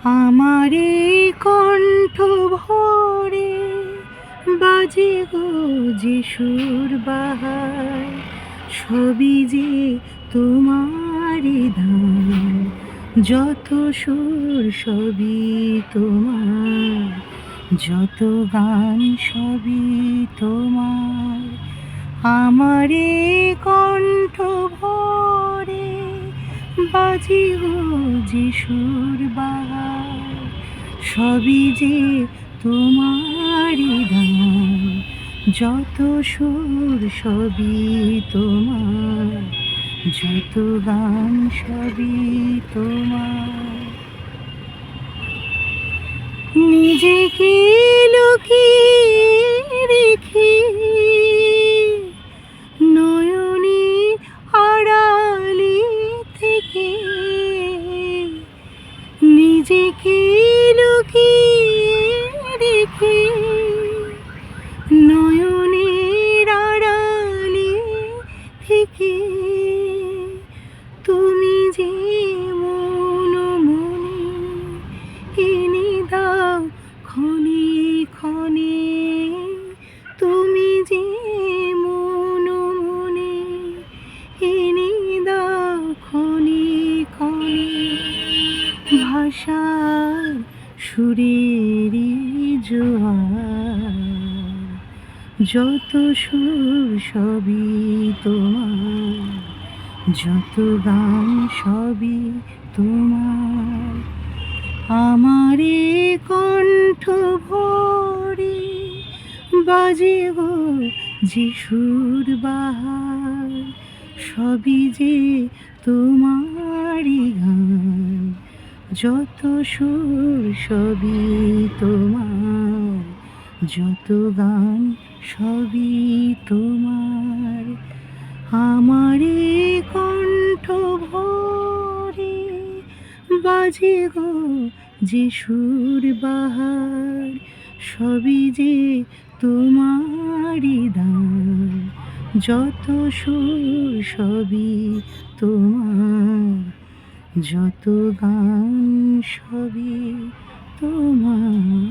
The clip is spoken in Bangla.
আমারে কণ্ঠ ভরে বাজে গো যে সুর বাহার, সবই যে তোমারই দান। যত সুর সবই তোমার, যত গান সবই তোমার। আমারে কণ্ঠ ভরে বাজে গো যে সুর বাহার, সবই যে তোমারই দান। যত সুর সবই তোমার, যত গান সবই তোমার। নিজেকে লুকিয়ে রেখে নয়নে আড়ালে থেকে, নিজেকে লুকিয়ে রেখে নয়নের আড়ালে থেকে, তুমি যে মন মনে এনে দাও ক্ষণে ক্ষণে। তুমি যে মন মনে এনে দাও ক্ষণে ক্ষণে। ভাষার সুরেরই জোয়ার, যত সুর সবই তোমার, যত গান সবই তোমার। আমারে কণ্ঠ ভরে বাজে গো যে সুর বাহার, সবই যে তোমারই গান। যত সুর সবই তোমার, যত গান সবই তোমার। আমারে কণ্ঠ ভরে বাজে গো যে সুর বাহার, সবই যে তোমারই দান। যত সুর সবই তোমার, যত গান সবই তোমার।